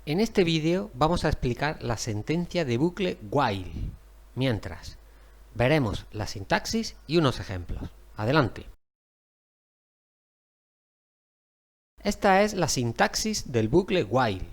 En este vídeo vamos a explicar la sentencia de bucle while. Mientras, veremos la sintaxis y unos ejemplos. Adelante. Esta es la sintaxis del bucle while.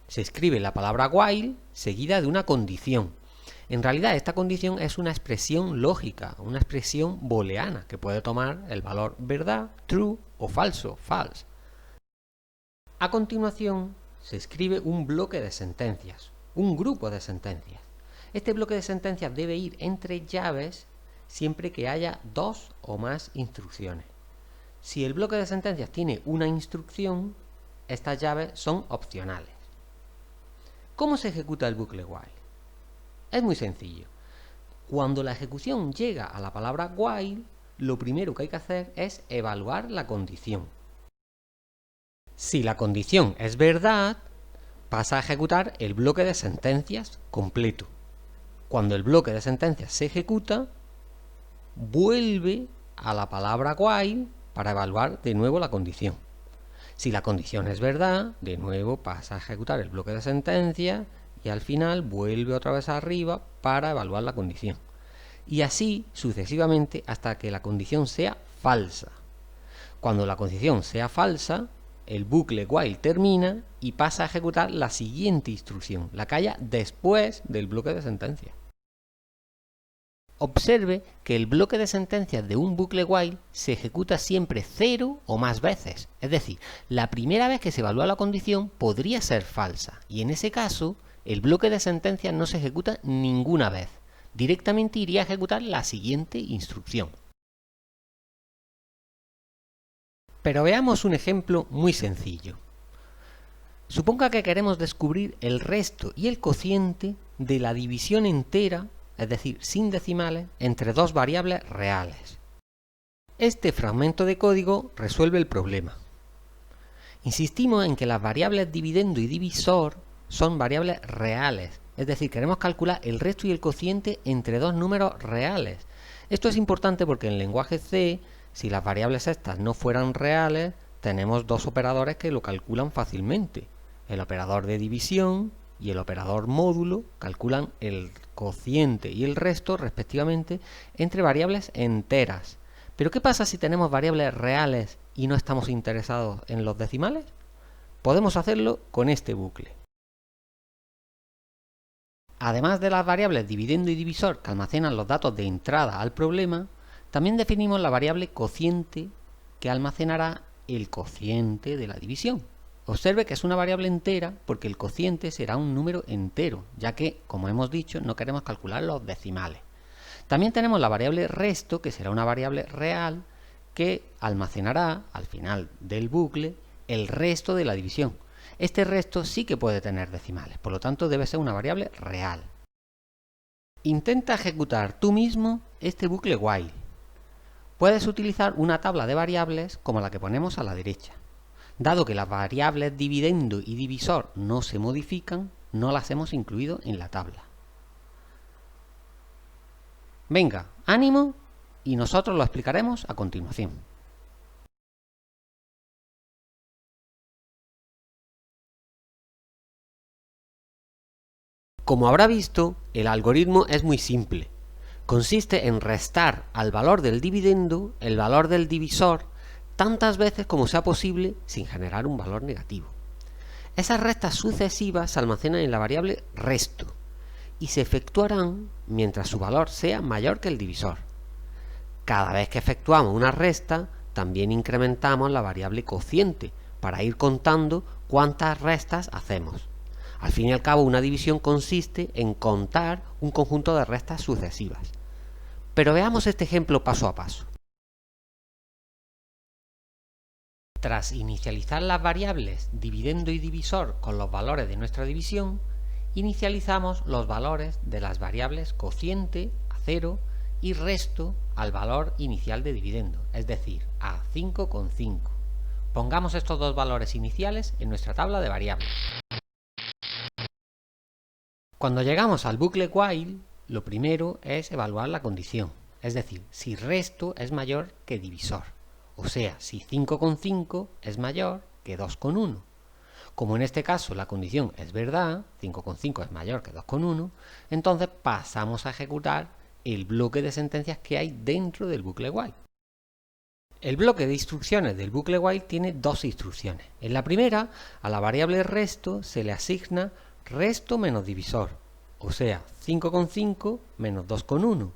Se escribe la palabra while seguida de una condición. En realidad esta condición es una expresión lógica, una expresión booleana que puede tomar el valor verdad, true o falso, false. A continuación se escribe un bloque de sentencias, un grupo de sentencias. Este bloque de sentencias debe ir entre llaves siempre que haya dos o más instrucciones. Si el bloque de sentencias tiene una instrucción, estas llaves son opcionales. ¿Cómo se ejecuta el bucle while? Es muy sencillo. Cuando la ejecución llega a la palabra while, lo primero que hay que hacer es evaluar la condición. Si la condición es verdad, pasa a ejecutar el bloque de sentencias completo. Cuando el bloque de sentencias se ejecuta, vuelve a la palabra while para evaluar de nuevo la condición. Si la condición es verdad, de nuevo pasa a ejecutar el bloque de sentencias y al final vuelve otra vez arriba para evaluar la condición. Y así sucesivamente hasta que la condición sea falsa. Cuando la condición sea falsa, el bucle while termina y pasa a ejecutar la siguiente instrucción, la que haya después del bloque de sentencias. Observe que el bloque de sentencias de un bucle while se ejecuta siempre 0 o más veces, es decir, la primera vez que se evalúa la condición podría ser falsa y en ese caso el bloque de sentencias no se ejecuta ninguna vez, directamente iría a ejecutar la siguiente instrucción. Pero veamos un ejemplo muy sencillo. Suponga que queremos descubrir el resto y el cociente de la división entera, es decir, sin decimales, entre dos variables reales. Este fragmento de código resuelve el problema. Insistimos en que las variables dividendo y divisor son variables reales, es decir, queremos calcular el resto y el cociente entre dos números reales. Esto es importante porque en el lenguaje C, si las variables estas no fueran reales, tenemos dos operadores que lo calculan fácilmente. El operador de división y el operador módulo calculan el cociente y el resto, respectivamente, entre variables enteras. ¿Pero qué pasa si tenemos variables reales y no estamos interesados en los decimales? Podemos hacerlo con este bucle. Además de las variables dividendo y divisor que almacenan los datos de entrada al problema, también definimos la variable cociente que almacenará el cociente de la división. Observe que es una variable entera porque el cociente será un número entero, ya que, como hemos dicho, no queremos calcular los decimales. También tenemos la variable resto, que será una variable real que almacenará, al final del bucle, el resto de la división. Este resto sí que puede tener decimales, por lo tanto debe ser una variable real. Intenta ejecutar tú mismo este bucle while. Puedes utilizar una tabla de variables como la que ponemos a la derecha. Dado que las variables dividendo y divisor no se modifican, no las hemos incluido en la tabla. Venga, ánimo, y nosotros lo explicaremos a continuación. Como habrá visto, el algoritmo es muy simple. Consiste en restar al valor del dividendo el valor del divisor tantas veces como sea posible sin generar un valor negativo. Esas restas sucesivas se almacenan en la variable resto y se efectuarán mientras su valor sea mayor que el divisor. Cada vez que efectuamos una resta, también incrementamos la variable cociente para ir contando cuántas restas hacemos. Al fin y al cabo, una división consiste en contar un conjunto de restas sucesivas. Pero veamos este ejemplo paso a paso. Tras inicializar las variables dividendo y divisor con los valores de nuestra división, inicializamos los valores de las variables cociente a 0 y resto al valor inicial de dividendo, es decir, a 5,5. Pongamos estos dos valores iniciales en nuestra tabla de variables. Cuando llegamos al bucle while, lo primero es evaluar la condición, es decir, si resto es mayor que divisor, o sea, si 5,5 es mayor que 2,1. Como en este caso la condición es verdad, 5,5 es mayor que 2,1, entonces pasamos a ejecutar el bloque de sentencias que hay dentro del bucle while. El bloque de instrucciones del bucle while tiene dos instrucciones. En la primera, a la variable resto se le asigna resto menos divisor, o sea, 5,5 menos 2,1.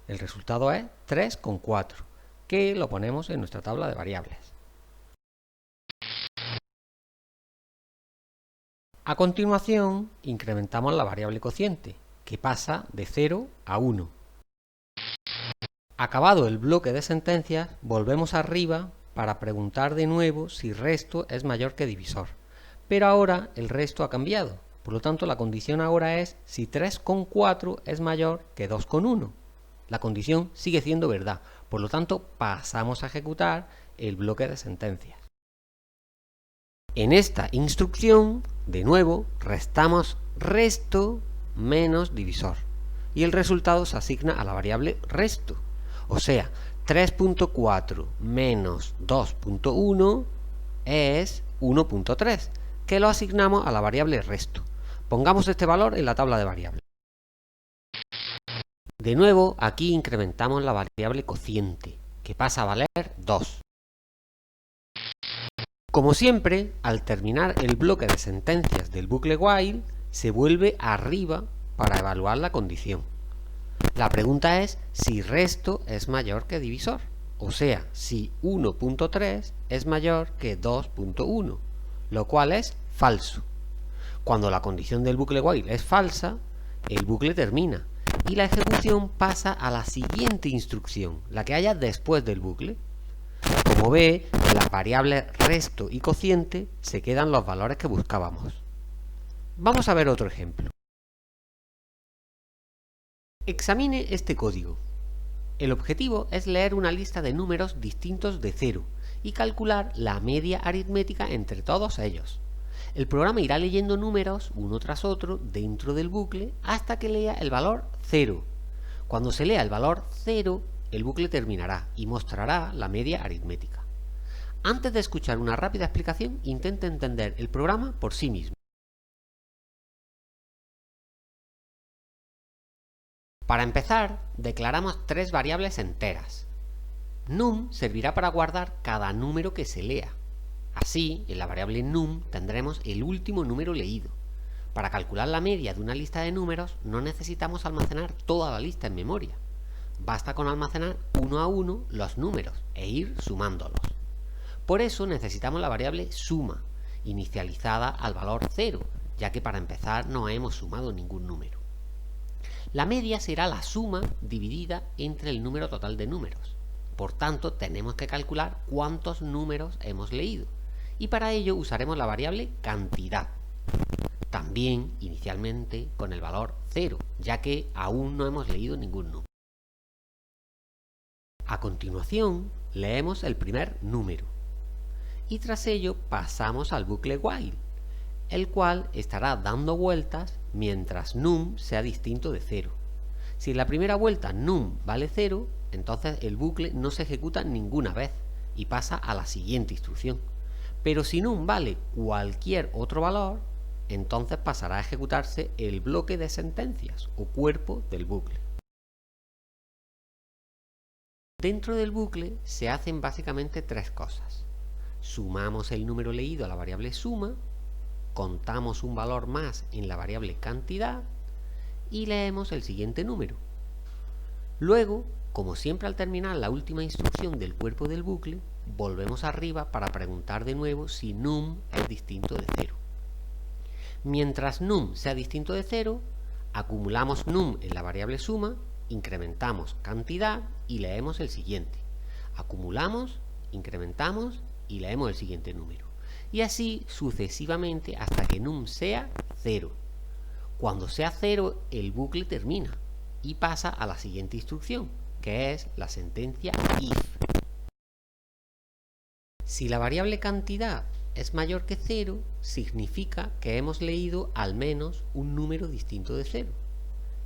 El resultado es 3,4, que lo ponemos en nuestra tabla de variables. A continuación, incrementamos la variable cociente, que pasa de 0 a 1. Acabado el bloque de sentencias, volvemos arriba para preguntar de nuevo si resto es mayor que divisor. Pero ahora el resto ha cambiado, por lo tanto la condición ahora es si 3,4 es mayor que 2,1. La condición sigue siendo verdad, por lo tanto pasamos a ejecutar el bloque de sentencias. En esta instrucción, de nuevo, restamos resto menos divisor y el resultado se asigna a la variable resto. O sea, 3,4 menos 2,1 es 1,3, que lo asignamos a la variable resto. Pongamos este valor en la tabla de variables. De nuevo, aquí incrementamos la variable cociente, que pasa a valer 2. Como siempre, al terminar el bloque de sentencias del bucle while, se vuelve arriba para evaluar la condición. La pregunta es si resto es mayor que divisor, o sea, si 1,3 es mayor que 2,1, lo cual es falso. Cuando la condición del bucle while es falsa, el bucle termina y la ejecución pasa a la siguiente instrucción, la que haya después del bucle. Como ve, en las variables resto y cociente se quedan los valores que buscábamos. Vamos a ver otro ejemplo. Examine este código. El objetivo es leer una lista de números distintos de 0 y calcular la media aritmética entre todos ellos. El programa irá leyendo números uno tras otro dentro del bucle hasta que lea el valor 0. Cuando se lea el valor 0, el bucle terminará y mostrará la media aritmética. Antes de escuchar una rápida explicación, intente entender el programa por sí mismo. Para empezar, declaramos tres variables enteras. Num servirá para guardar cada número que se lea. Así, en la variable num tendremos el último número leído. Para calcular la media de una lista de números no necesitamos almacenar toda la lista en memoria. Basta con almacenar uno a uno los números e ir sumándolos. Por eso necesitamos la variable suma, inicializada al valor 0, ya que para empezar no hemos sumado ningún número. La media será la suma dividida entre el número total de números. Por tanto, tenemos que calcular cuántos números hemos leído. Y para ello usaremos la variable cantidad. También, inicialmente, con el valor 0, ya que aún no hemos leído ningún número. A continuación, leemos el primer número. Y tras ello pasamos al bucle while, el cual estará dando vueltas mientras num sea distinto de 0. Si en la primera vuelta num vale 0, entonces el bucle no se ejecuta ninguna vez y pasa a la siguiente instrucción. Pero si num vale cualquier otro valor, entonces pasará a ejecutarse el bloque de sentencias o cuerpo del bucle. Dentro del bucle se hacen básicamente tres cosas. Sumamos el número leído a la variable suma, contamos un valor más en la variable cantidad y leemos el siguiente número. Luego, como siempre al terminar la última instrucción del cuerpo del bucle, volvemos arriba para preguntar de nuevo si num es distinto de 0. Mientras num sea distinto de 0, acumulamos num en la variable suma, incrementamos cantidad y leemos el siguiente. Acumulamos, incrementamos y leemos el siguiente número. Y así sucesivamente hasta que num sea 0. Cuando sea 0, el bucle termina y pasa a la siguiente instrucción, que es la sentencia if. Si la variable cantidad es mayor que 0, significa que hemos leído al menos un número distinto de 0,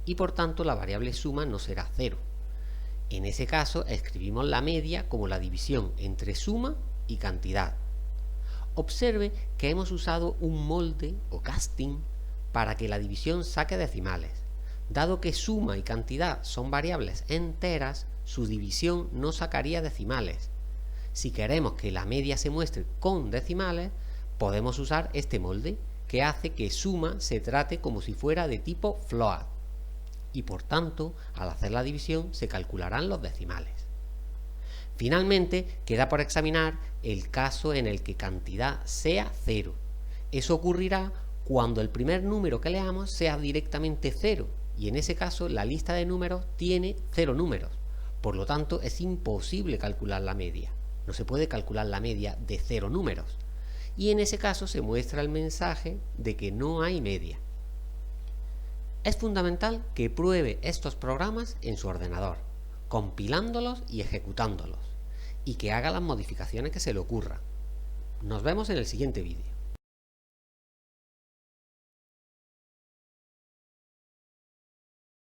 y por tanto la variable suma no será 0. En ese caso escribimos la media como la división entre suma y cantidad. Observe que hemos usado un molde o casting para que la división saque decimales. Dado que suma y cantidad son variables enteras, su división no sacaría decimales. Si queremos que la media se muestre con decimales, podemos usar este molde, que hace que suma se trate como si fuera de tipo float, y por tanto, al hacer la división se calcularán los decimales. Finalmente, queda por examinar el caso en el que cantidad sea 0. Eso ocurrirá cuando el primer número que leamos sea directamente 0, y en ese caso la lista de números tiene 0 números. Por lo tanto, es imposible calcular la media. No se puede calcular la media de 0 números. Y en ese caso se muestra el mensaje de que no hay media. Es fundamental que pruebe estos programas en su ordenador, compilándolos y ejecutándolos, y que haga las modificaciones que se le ocurran. Nos vemos en el siguiente vídeo.